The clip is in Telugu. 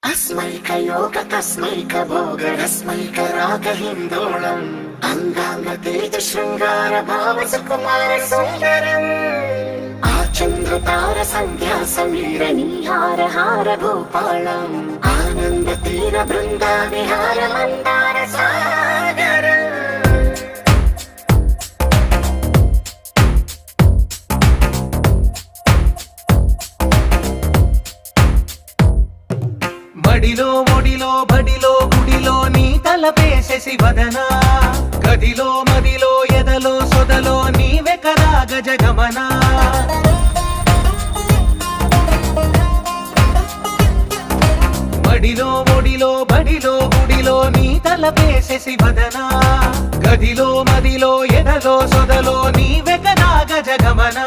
अस्मैकयोग तस्मैक भोग रस्मैक राग हिन्दोळम् अंगांग तेज शृंगार भाव सुकुमार सुंदरम् आचंद्र तार संध्या समीर निहार हार भूपालम् आनंद तीर बृंदा विहार मंदार सागर మడిలో ఒడిలో బడిలో గుడిలో నీ తలపేసేసి వదనా గదిలో మదిలో ఎదలో సొదలో నీవే కదా గజగమనా మడిలో ఒడిలో బడిలో గుడిలో నీ తలపేసేసి వదనా గదిలో మదిలో ఎదలో సొదలో నీవే కదా గజగమనా